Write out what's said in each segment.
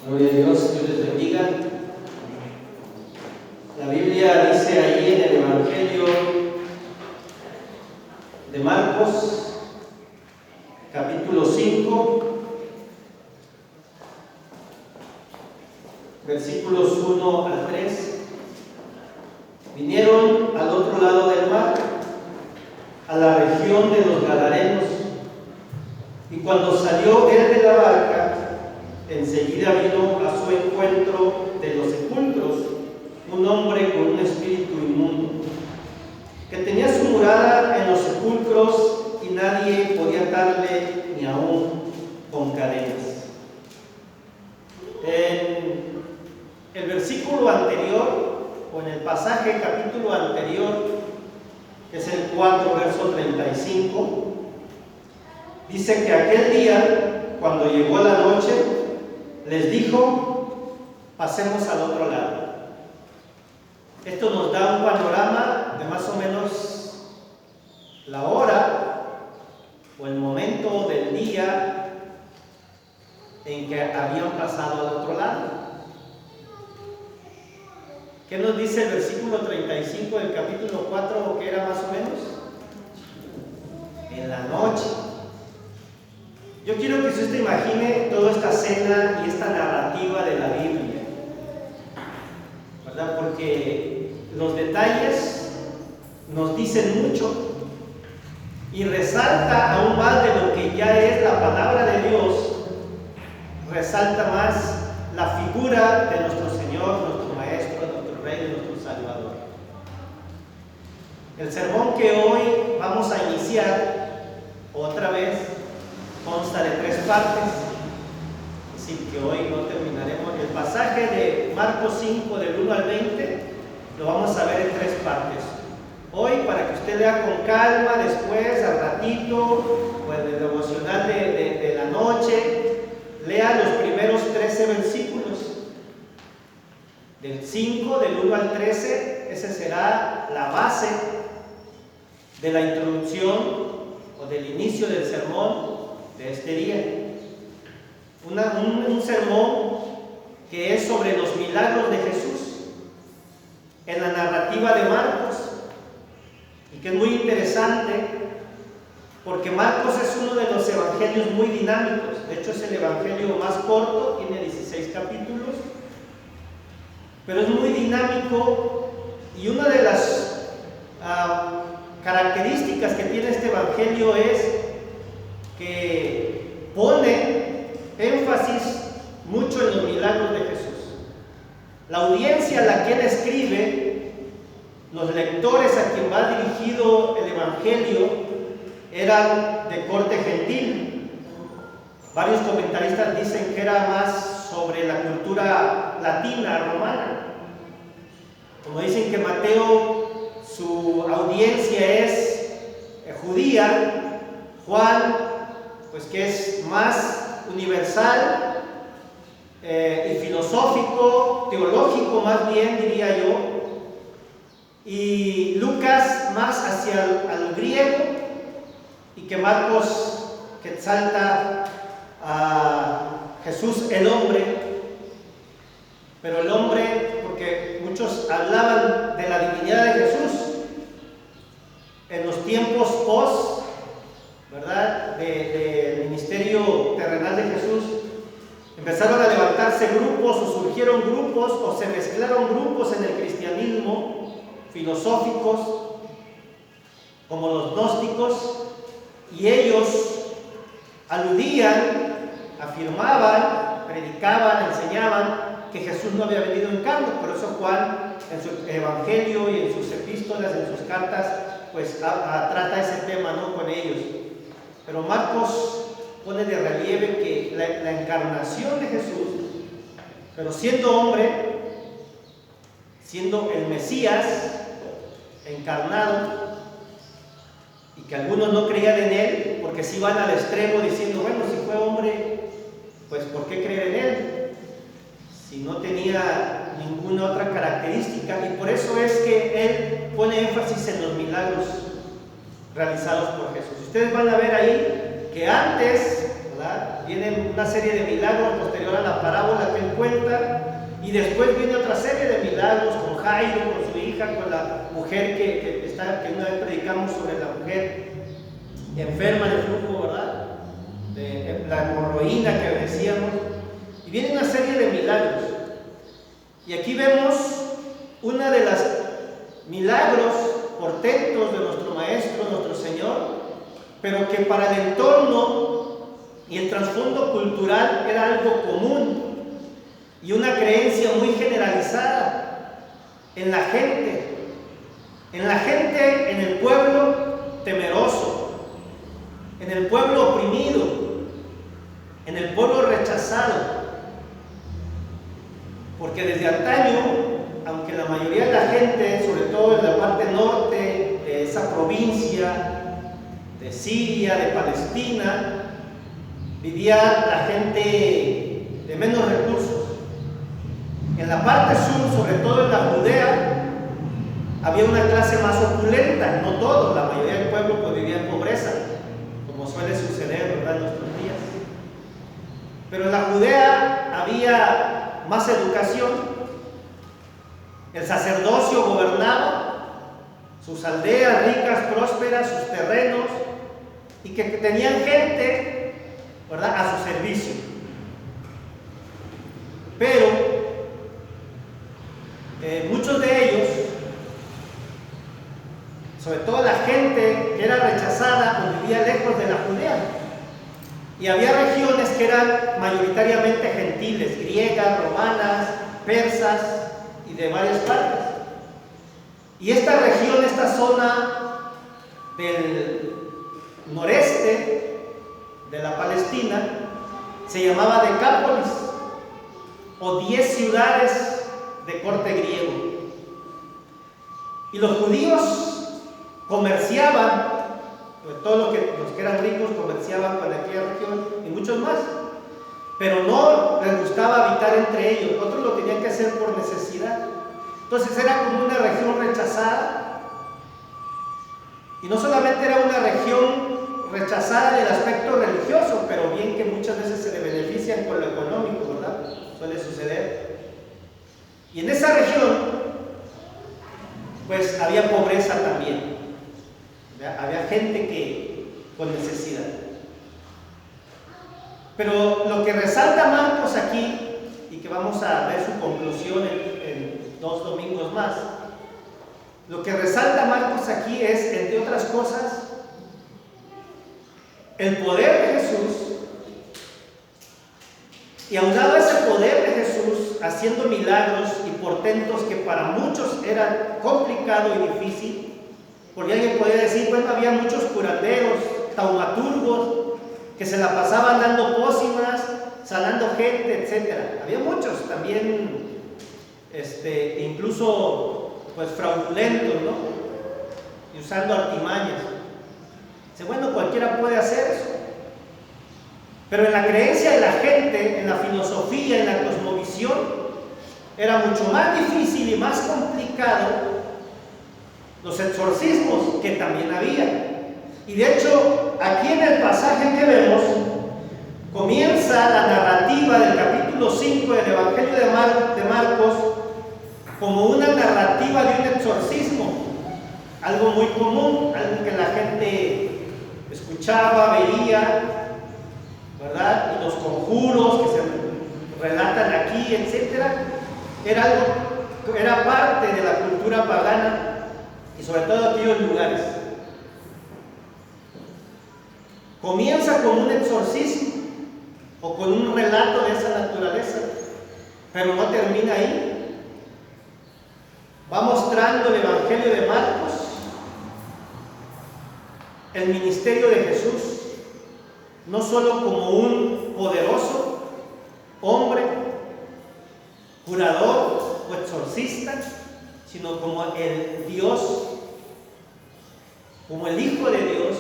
Gloria a Dios, Dios les bendiga. La Biblia dice ahí en el Evangelio de Marcos, capítulo 5, versículos 1 al 3. Vinieron al otro lado del mar, a la región de los Gadarenos, y cuando salió él de la barca, enseguida vino a su encuentro de los sepulcros un hombre con un espíritu inmundo, que tenía su morada en los sepulcros y nadie podía atarle ni aún con cadenas. En el versículo anterior, o en el pasaje capítulo anterior, que es el 4, verso 35, dice que aquel día, cuando llegó la noche, les dijo: pasemos al otro lado. Esto nos da un panorama de más o menos la hora o el momento del día en que habían pasado al otro lado. ¿Qué nos dice el versículo 35 del capítulo 4? ¿O qué era más o menos? En la noche. Yo quiero que usted se imagine toda esta escena y esta narrativa de la Biblia, ¿verdad? Porque los detalles nos dicen mucho y resalta aún más de lo que ya es la palabra de Dios, resalta más la figura de nuestro Señor, nuestro Maestro, nuestro Rey, nuestro Salvador. El sermón que hoy vamos a iniciar otra vez consta de 3 partes, así que hoy no terminaremos. El pasaje de Marcos 5 del 1 al 20 lo vamos a ver en 3 partes. Hoy, para que usted lea con calma, después, al ratito, o en el devocional de la noche, lea los primeros 13 versículos. Del 5, del 1 al 13, ese será la base de la introducción o del inicio del sermón de este día. Un sermón que es sobre los milagros de Jesús en la narrativa de Marcos, y que es muy interesante porque Marcos es uno de los evangelios muy dinámicos. De hecho, es el evangelio más corto, tiene 16 capítulos, pero es muy dinámico, y una de las características que tiene este evangelio es que pone énfasis mucho en los milagros de Jesús. La audiencia a la que él escribe, los lectores a quien va dirigido el evangelio, eran de corte gentil. Varios comentaristas dicen que era más sobre la cultura latina, romana. Como dicen que Mateo, su audiencia es judía, Juan, pues que es más universal y filosófico, teológico más bien, diría yo, y Lucas más hacia el griego, y que Marcos que exalta a Jesús el hombre, pero el hombre porque muchos hablaban de la divinidad de Jesús en los tiempos post, ¿verdad?, del ministerio terrenal de Jesús. Empezaron a levantarse grupos, o surgieron grupos, o se mezclaron grupos en el cristianismo, filosóficos, como los gnósticos, y ellos aludían, afirmaban, predicaban, enseñaban que Jesús no había venido en carne. Por eso Juan, en su evangelio y en sus epístolas, en sus cartas, pues trata ese tema, ¿no?, con ellos. Pero Marcos pone de relieve que la encarnación de Jesús, pero siendo hombre, siendo el Mesías encarnado, y que algunos no creían en él porque sí van al extremo diciendo: bueno, si fue hombre, pues ¿por qué creer en él si no tenía ninguna otra característica? Y por eso es que él pone énfasis en los milagros realizados por Jesús. Ustedes van a ver ahí que antes ¿verdad? Viene una serie de milagros posterior a la parábola que él cuenta, y después viene otra serie de milagros con Jairo, con su hija, con la mujer que una vez predicamos sobre la mujer enferma de flujo, ¿verdad? De la hemorroína que decíamos, y viene una serie de milagros. Y aquí vemos una de las milagros, portentos de nuestro Maestro, nuestro Señor, pero que para el entorno y el trasfondo cultural era algo común y una creencia muy generalizada en la gente, en el pueblo temeroso, en el pueblo oprimido, en el pueblo rechazado. Porque desde antaño, aunque la mayoría de la gente, sobre todo en la parte norte de esa provincia, de Siria, de Palestina, vivía la gente de menos recursos. En la parte sur, sobre todo en la Judea, había una clase más opulenta, no todos, la mayoría del pueblo pues vivía en pobreza, como suele suceder, ¿verdad?, en nuestros días. Pero en la Judea había más educación, el sacerdocio gobernaba sus aldeas ricas, prósperas, sus terrenos, y que tenían gente, ¿verdad?, a su servicio. Pero muchos de ellos, sobre todo la gente que era rechazada, pues vivía lejos de la Judea. Y había regiones que eran mayoritariamente gentiles, griegas, romanas, persas y de varias partes. Y esta región, esta zona del noreste de la Palestina, se llamaba Decápolis, o 10 ciudades de corte griego. Y los judíos comerciaban, pues todos los que eran ricos comerciaban con aquella región y muchos más, pero no les gustaba habitar entre ellos, otros lo tenían que hacer por necesidad. Entonces era como una región rechazada, y no solamente era una región rechazada en el aspecto religioso, pero bien que muchas veces se le benefician con lo económico, ¿verdad? Suele suceder. Y en esa región, pues había pobreza también, había gente con necesidad. Pero lo que resalta Marcos aquí, y que vamos a ver su conclusión en 2 domingos más, lo que resalta Marcos aquí es, entre otras cosas, el poder de Jesús. Y aunado a ese poder de Jesús, haciendo milagros y portentos que para muchos era complicado y difícil, porque alguien podría decir, bueno, había muchos curanderos, taumaturgos, que se la pasaban dando pócimas, sanando gente, etc. Había muchos también, incluso pues fraudulentos, ¿no? Y usando artimañas. Dice, bueno, cualquiera puede hacer eso. Pero en la creencia de la gente, en la filosofía, en la cosmovisión, era mucho más difícil y más complicado los exorcismos, que también había. Y de hecho, aquí en el pasaje que vemos, comienza la narrativa del capítulo 5 del Evangelio de Marcos como una narrativa de un exorcismo, algo muy común, algo que la gente escuchaba, veía, ¿verdad? Y los conjuros que se relatan aquí, etcétera, era parte de la cultura pagana y sobre todo aquellos lugares. Comienza con un exorcismo o con un relato de esa naturaleza, pero no termina ahí. Va mostrando el Evangelio de Marcos el ministerio de Jesús, no solo como un poderoso hombre, curador o exorcista, sino como el Dios, como el Hijo de Dios,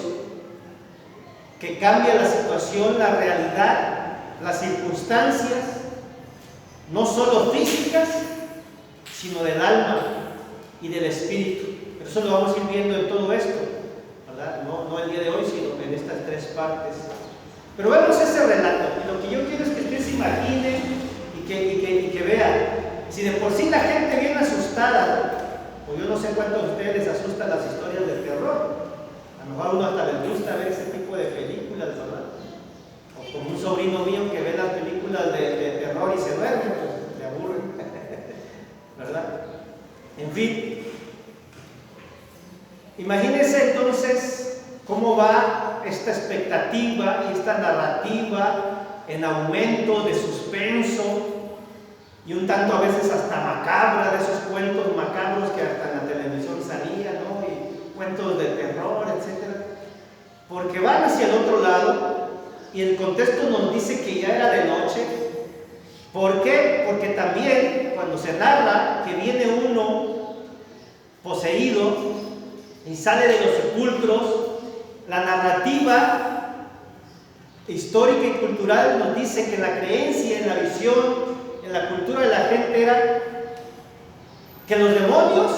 que cambia la situación, la realidad, las circunstancias, no solo físicas, sino del alma y del espíritu. Pero eso lo vamos a ir viendo en todo esto, ¿verdad? No el día de hoy, sino en estas 3 partes Pero vemos ese relato, y lo que yo quiero es que usted se imagine y que vea. Si de por sí la gente viene asustada, o yo no sé cuántos de ustedes les asustan las historias de terror, a lo mejor a uno hasta les gusta ver ese tipo de películas, ¿verdad? O como un sobrino mío que ve las películas de terror y se duerme, pues le aburre, ¿verdad? En fin, imagínense entonces cómo va esta expectativa y esta narrativa en aumento de suspenso y un tanto a veces hasta macabra, de esos cuentos macabros que hasta en la televisión salían, ¿no? Y cuentos de terror, etc. Porque van hacia el otro lado y el contexto nos dice que ya era de noche. ¿Por qué? Porque también cuando se narra que viene uno poseído y sale de los sepulcros, la narrativa histórica y cultural nos dice que la creencia en la visión, en la cultura de la gente era que los demonios,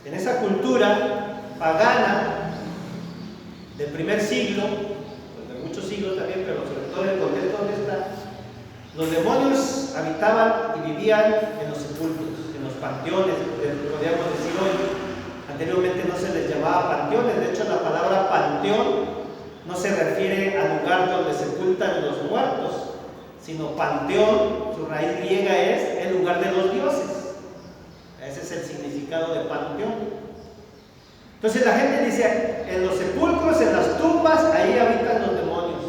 en esa cultura pagana del primer siglo, pues de muchos siglos también, pero sobre todo en el contexto donde está, los demonios habitaban y vivían en los sepulcros, en los panteones, podríamos decir hoy. Anteriormente no se les llamaba panteones, de hecho la palabra panteón no se refiere al lugar donde sepultan los muertos, sino panteón, su raíz griega es el lugar de los dioses. Ese es el significado de panteón. Entonces la gente dice, en los sepulcros, en las tumbas, ahí habitan los demonios.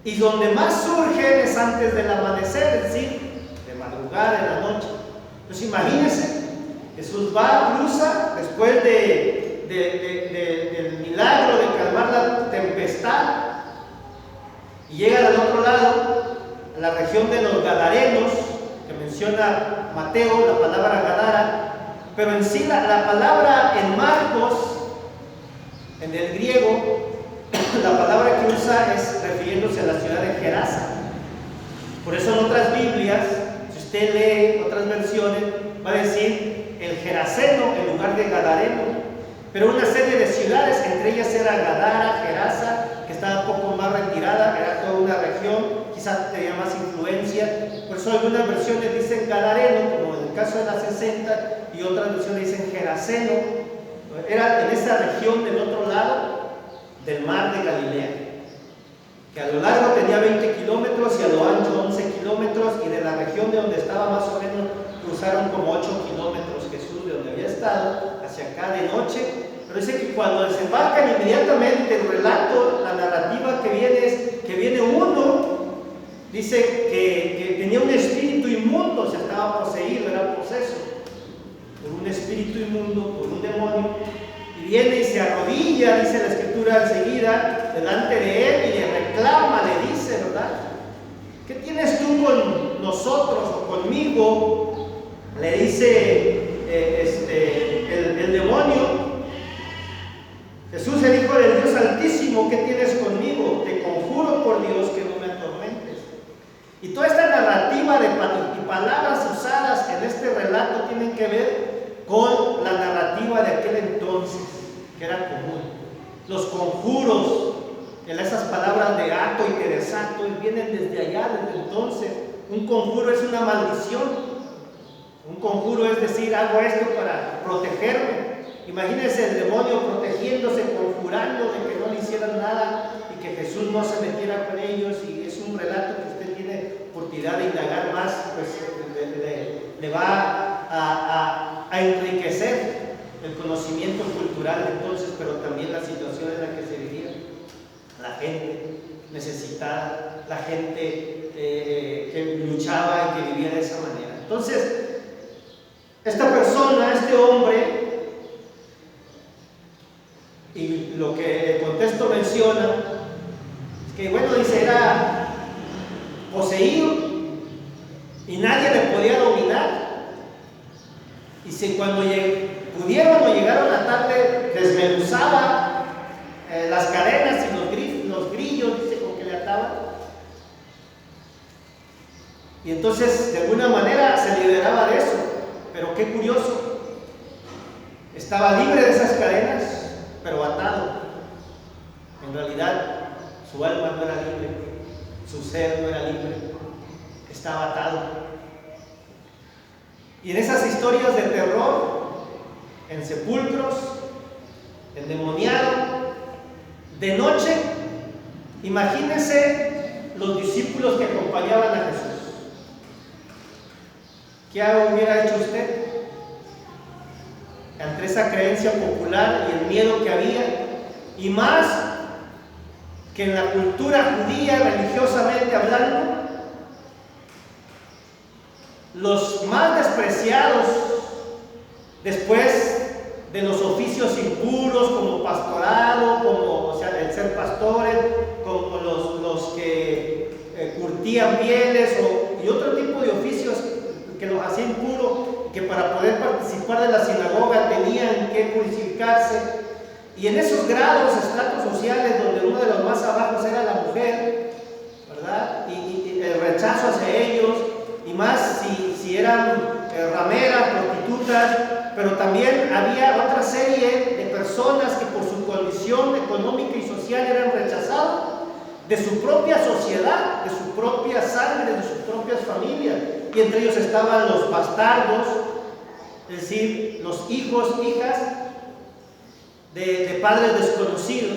Y donde más surgen es antes del amanecer, es decir, de madrugada, en la noche. Entonces imagínense, Jesús va, cruza, después del milagro de calmar la tempestad, y llega del otro lado, a la región de los Gadarenos, que menciona Mateo, la palabra Gadara, pero en sí la palabra en Marcos, en el griego, la palabra que usa es refiriéndose a la ciudad de Gerasa. Por eso en otras Biblias, si usted lee otras versiones, va a decir el Geraseno en lugar de Gadareno, pero una serie de ciudades, entre ellas era Gadara, Gerasa, que estaba un poco más retirada, era toda una región, quizás tenía más influencia. Por eso algunas versiones dicen Gadareno, como en el caso de la 60, y otras versiones dicen Geraseno. Era en esa región del otro lado del mar de Galilea, que a lo largo tenía 20 kilómetros y a lo ancho 11 kilómetros, y de la región de donde estaba más o menos cruzaron como 8 kilómetros Jesús de donde había estado hacia acá de noche. Pero dice que cuando desembarcan inmediatamente el relato, la narrativa que viene es que viene uno, dice que tenía un espíritu inmundo, o sea, estaba poseído, era poseso por un espíritu inmundo, por un demonio, y viene y se arrodilla, dice la escritura enseguida, delante de él y le reclama, le dice, ¿verdad? ¿Qué tienes tú con nosotros o conmigo? Le dice el demonio. Jesús, el Hijo del Dios Altísimo, ¿qué tienes conmigo? Te conjuro por Dios que no me atormentes. Y toda esta narrativa y palabras usadas en este relato tienen que ver con la narrativa de aquel entonces, que era común. Los conjuros, esas palabras de ato y de desato, vienen desde allá, desde entonces. Un conjuro es una maldición. Un conjuro es decir, hago esto para protegerme. Imagínense el demonio protegiéndose, conjurando de que no le hicieran nada y que Jesús no se metiera con ellos. Y es un relato que usted tiene oportunidad de indagar más, pues le va a enriquecer el conocimiento cultural entonces, pero también la situación en la que se vivía. La gente necesitada, la gente que luchaba y que vivía de esa manera. Entonces, esta persona, este hombre, y lo que el contexto menciona, es que, bueno, dice, era poseído y nadie le podía dominar. Y si cuando pudieron o llegaron a tarde, desmenuzaba las cadenas y los grillos, dice, con que le ataban. Y entonces, de alguna manera, se liberaba de eso. Pero qué curioso, estaba libre de esas cadenas, pero atado. En realidad, Su alma no era libre, su ser no era libre, estaba atado. Y en esas historias de terror, en sepulcros, endemoniado, de noche, imagínense los discípulos que acompañaban a Jesús. ¿Qué hubiera hecho usted ante esa creencia popular y el miedo que había? Y más que en la cultura judía, religiosamente hablando, los más despreciados después de los oficios impuros como pastorado, como, o sea, el ser pastores, como los que curtían pieles y otro tipo de oficios que los hacían impuros, que para poder participar de la sinagoga tenían que purificarse. Y en esos grados, estratos sociales, donde uno de los más abajos era la mujer, ¿verdad? Y el rechazo hacia ellos, y más si eran rameras, prostitutas, pero también había otra serie de personas que por su condición económica y social eran rechazados de su propia sociedad, de su propia sangre, de sus propias familias. Y entre ellos estaban los bastardos, es decir, los hijos, hijas de padres desconocidos.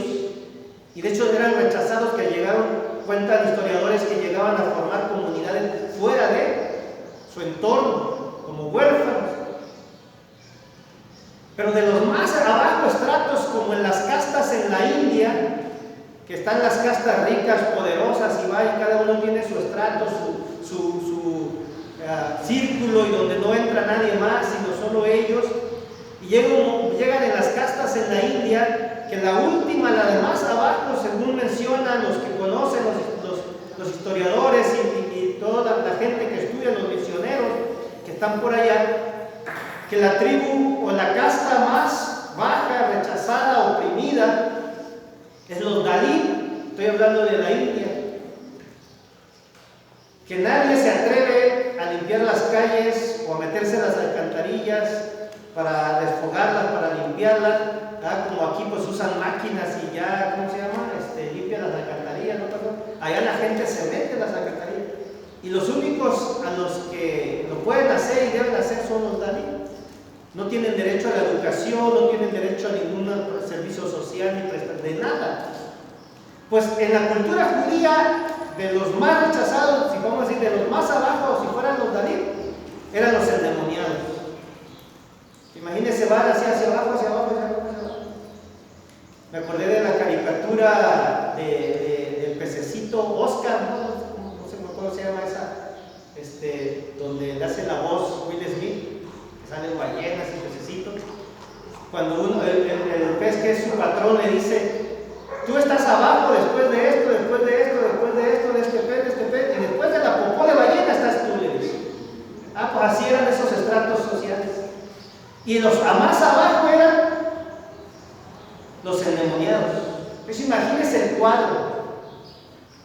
Y de hecho eran rechazados, que llegaron, cuentan historiadores, que llegaban a formar comunidades fuera de su entorno, como huérfanos. Pero de los más abajo estratos, como en las castas en la India, que están las castas ricas, poderosas, y cada uno tiene su estrato, su círculo, y donde no entra nadie más, sino solo ellos. Y llegan en las castas en la India, que la última, la de más abajo, según mencionan los que conocen, los historiadores y toda la gente que estudia, los misioneros que están por allá, que la tribu o la casta más baja, rechazada, oprimida, es los Dalit. Estoy hablando de la India. Que nadie se atreve a limpiar las calles o a meterse en las alcantarillas para desfogarlas, para limpiarlas. Como aquí pues usan máquinas y ya, ¿cómo se llama? Limpian las alcantarillas, ¿no? Allá la gente se mete en las alcantarillas. Y los únicos a los que lo pueden hacer y deben hacer son los Dalit. No tienen derecho a la educación, no tienen derecho a ningún servicio social ni prestación de nada. Pues en la cultura judía, de los más rechazados, si vamos a decir, de los más abajo, si fueran los Dalit, eran los endemoniados. Imagínense, van hacia abajo, hacia abajo, hacia abajo, hacia abajo. Me acordé de la caricatura del pececito Oscar, no sé cómo se llama esa, donde le hace la voz Will Smith, que salen ballenas y pececitos. Cuando el pez que es su patrón le dice: tú estás abajo después de esto, después de esto, después de esto, de este pez, y después de la popó de ballena estás tú, le dice. Pues así eran esos estratos sociales. Y los a más abajo eran los endemoniados. Pues imagínense el cuadro.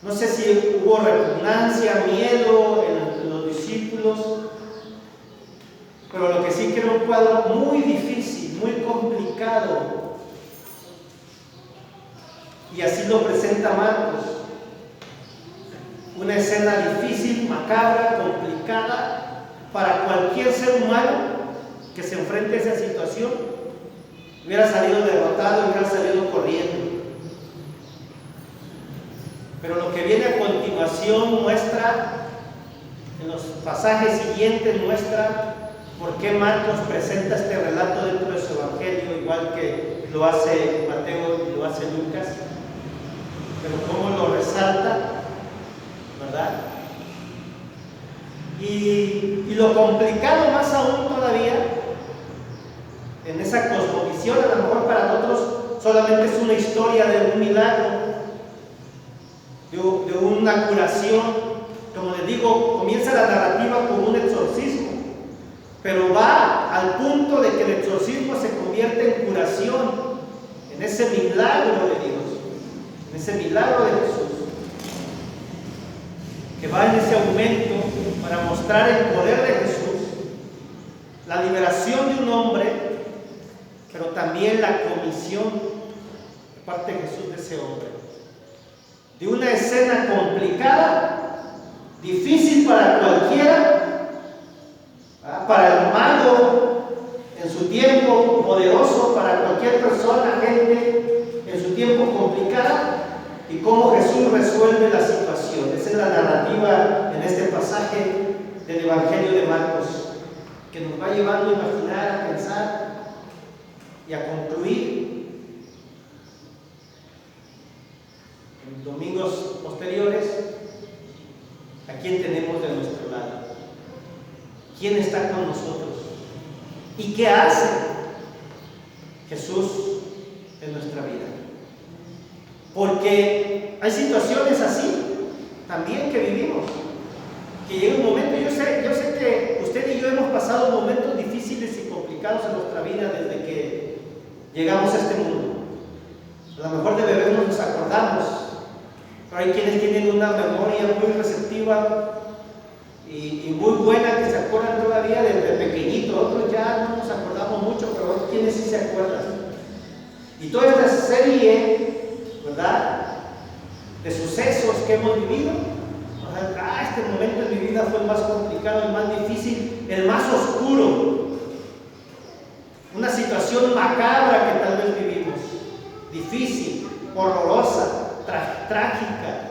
No sé si hubo repugnancia, miedo en los discípulos, pero lo que sí que era un cuadro muy difícil, muy complicado. Y así lo presenta Marcos. Una escena difícil, macabra, complicada para cualquier ser humano que se enfrente a esa situación. Hubiera salido derrotado, hubiera salido corriendo. Pero lo que viene a continuación muestra, en los pasajes siguientes muestra por qué Marcos presenta este relato dentro de su evangelio, igual que lo hace Mateo y lo hace Lucas. Pero cómo lo resalta, ¿verdad? Y lo complicado más aún todavía, en esa cosmovisión, a lo mejor para nosotros solamente es una historia de un milagro, de una curación. Como les digo, comienza la narrativa con un exorcismo, pero va al punto de que el exorcismo se convierte en curación, en ese milagro de Dios, en ese milagro de Jesús, que va en ese aumento para mostrar el poder de Jesús, la liberación de un hombre, pero también la comisión de parte de Jesús de ese hombre. de una escena complicada, difícil para cualquiera, para el mago en su tiempo, poderoso para cualquier persona, gente en su tiempo complicada, y cómo Jesús resuelve la situación. Esa es la narrativa en este pasaje del Evangelio de Marcos, que nos va llevando a imaginar, a pensar y a concluir. En los domingos posteriores, ¿a quién tenemos de nuestro lado? ¿Quién está con nosotros? ¿Y qué hace Jesús en nuestra vida? Porque hay situaciones así también que vivimos, que llega un momento, yo sé que usted y yo hemos pasado momentos difíciles y complicados en nuestra vida desde que llegamos a este mundo. A lo mejor de bebé no nos acordamos, pero hay quienes tienen una memoria muy receptiva y muy buena, que se acuerdan todavía desde pequeñito. Otros ya no nos acordamos mucho, pero hay quienes sí se acuerdan. Y toda esta serie, ¿verdad?, de sucesos que hemos vivido, este momento en mi vida fue el más complicado, el más difícil, el más oscuro, una situación macabra que tal vez vivimos, difícil, horrorosa, trágica,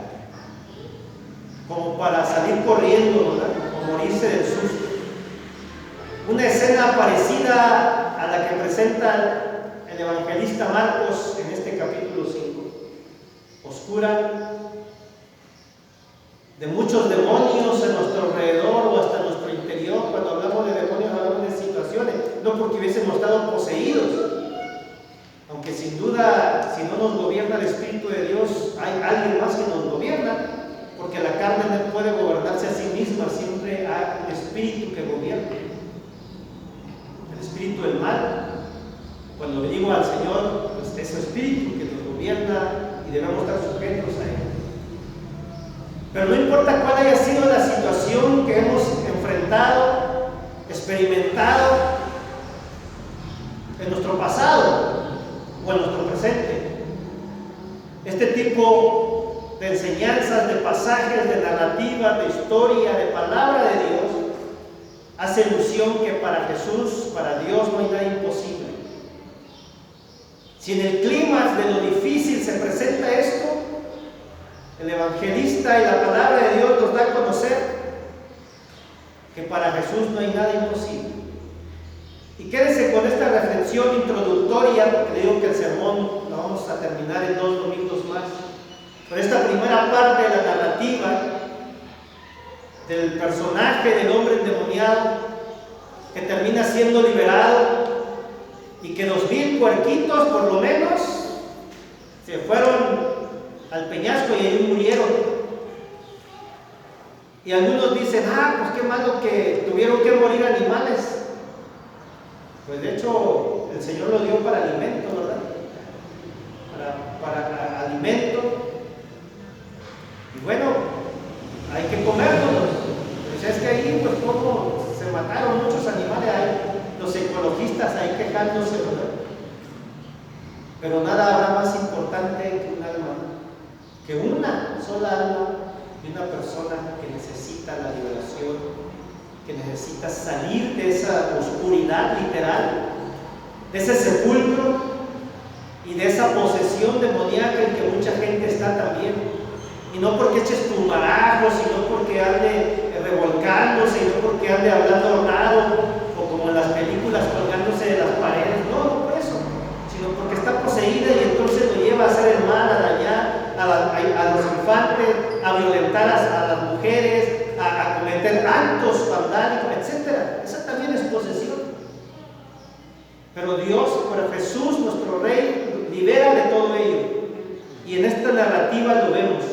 como para salir corriendo, ¿verdad?, o morirse del susto. Una escena parecida a la que presenta el evangelista Marcos en este capítulo 5, oscura, de muchos demonios a nuestro alrededor o hasta nuestro interior. Cuando hablamos de demonios hablamos de situaciones, no porque hubiésemos estado poseídos, aunque sin duda, si no nos gobierna el Espíritu de Dios, hay alguien más que nos gobierna, porque la carne no puede gobernarse a sí misma, siempre hay un espíritu que gobierna, el espíritu del mal. Cuando digo al Señor, pues ese espíritu que nos gobierna y debemos estar sujetos a él. Pero no importa cuál haya sido la situación que hemos enfrentado, experimentado en nuestro pasado o en nuestro presente, este tipo de enseñanzas, de pasajes, de narrativa, de historia, de palabra de Dios, hace ilusión que para Jesús, para Dios, no hay nada imposible. Si en el clímax de lo difícil se presenta esto, el evangelista y la palabra de Dios nos da a conocer que para Jesús no hay nada imposible. Y quédese con esta reflexión introductoria, porque digo que el sermón lo vamos a terminar en 2 domingos más. Pero esta primera parte de la narrativa del personaje del hombre endemoniado que termina siendo liberado y que 2,000 puerquitos por lo menos se fueron al peñasco y ahí murieron. Y algunos dicen, pues qué malo que tuvieron que morir animales. Pues de hecho el Señor lo dio para alimento, ¿verdad? Para alimento. Y bueno, hay que comérnoslos. Pues es que ahí, pues como se mataron muchos animales, hay los ecologistas ahí quejándose, ¿verdad? Pero nada habrá más importante que un alma, que una sola alma de una persona que necesita la liberación, que necesita salir de esa oscuridad literal, de ese sepulcro y de esa posesión demoníaca en que mucha gente está también. Y no porque eche espumarajo, sino porque ande revolcándose, y no porque ande hablando raro, o como en las películas colgándose de las paredes, no por eso, sino porque está poseída y entonces lo lleva a hacer el mal, a dañar a los infantes, a violentar a las mujeres, a cometer actos vandálicos, etc. Esa también es posesión. Pero Dios, por Jesús, nuestro Rey, libera de todo ello. Y en esta narrativa lo vemos.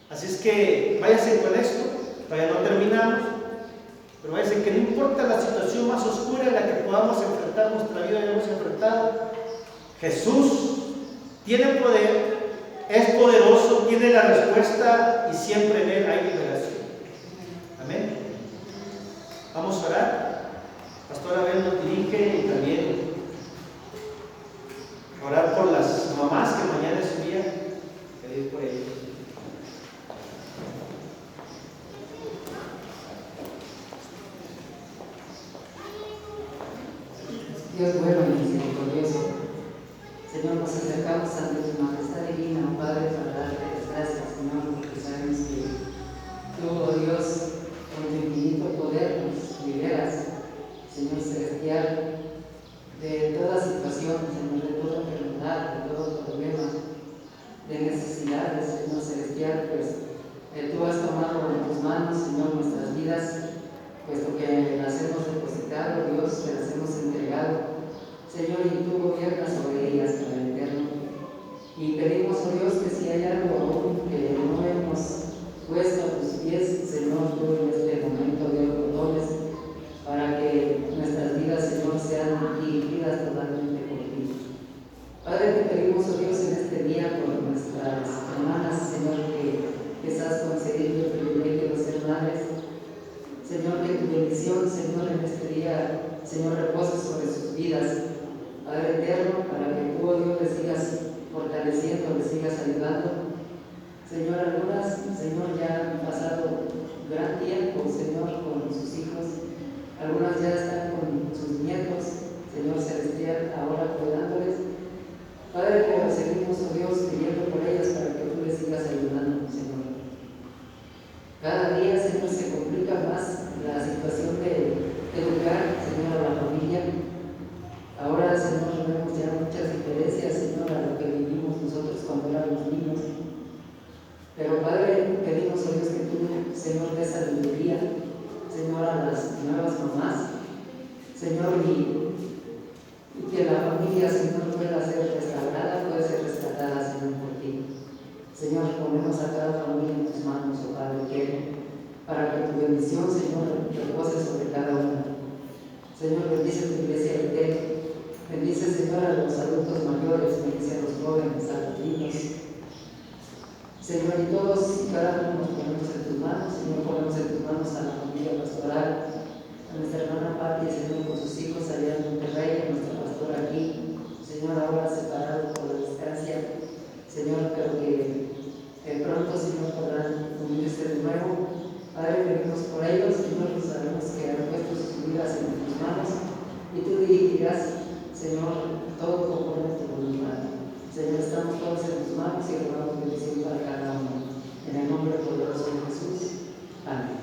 Así es que váyase con esto, todavía no terminamos, pero váyase que no importa la situación más oscura en la que podamos enfrentar nuestra vida, ya hemos enfrentado, Jesús tiene poder, es poderoso, tiene la respuesta y siempre en Él hay liberación. Amén. Vamos a orar. Pastor Abel nos dirige y también orar por las mamás que mañana es su día, pedir por ellos. Dios bueno y misericordioso, Señor, nos acercamos ante tu majestad divina, oh Padre, para darte las gracias, Señor, porque sabemos que tú, oh Dios, con tu infinito poder nos liberas, Señor celestial, de toda situación, Señor, de toda enfermedad, de todo problema, de necesidades, Señor celestial, pues tú has tomado en tus manos, Señor, nuestras vidas, puesto que las hemos depositado, Dios, te las hemos entregado, Señor, y tú gobiernas sobre ellas para el eterno. Y pedimos, oh Dios, que si hay algo aún que no hemos puesto a tus pies, Señor, tú en este momento de otoño, para que nuestras vidas, Señor, sean dirigidas totalmente por ti. Padre, te pedimos, oh Dios, en este día por nuestras hermanas, Señor, que les has concedido el privilegio de ser madres. Señor, que tu bendición, Señor, en este día, Señor, repose sobre sus vidas. Padre eterno, para que tú, oh Dios, les sigas fortaleciendo, les sigas ayudando. Señor, algunas, Señor, ya han pasado gran tiempo, Señor, con sus hijos. Algunas ya están con sus nietos, Señor celestial, ahora cuidándoles. Padre, pero seguimos, oh Dios, pidiendo por ellas para que tú les sigas ayudando, Señor. Cada día, Señor, se complica más la situación de educar, Señor, a la familia. Ahora, Señor, vemos ya muchas diferencias, Señor, a lo que vivimos nosotros cuando éramos niños. Pero, Padre, pedimos, oh Dios, que tú, Señor, des sabiduría, Señor, a las nuevas mamás, Señor, y que la familia, Señor, pueda ser restaurada, pueda ser rescatada, Señor, por ti. Señor, ponemos a cada familia en tus manos, oh Padre querido, para que tu bendición, Señor, repose sobre cada una. Señor, bendice tu iglesia entera. Bendice, Señor, a los adultos mayores, bendice a los jóvenes, a los niños. Señor, y todos y cada uno nos ponemos en tus manos. Señor, ponemos en tus manos a la familia pastoral, a nuestra hermana Pati, Señor, con sus hijos allá en Monterrey, a nuestra pastora aquí. Señor, ahora separado por la distancia. Señor, pero que pronto, Señor, podrán unirse de nuevo. Padre, pedimos por ellos, Señor, sabemos que han puesto sus vidas en tus manos y tú dirigirás, Señor, todo conforme a tu voluntad. Señor, estamos todos en tus manos y rogamos bendición para cada uno. En el nombre poderoso de Jesús. Amén.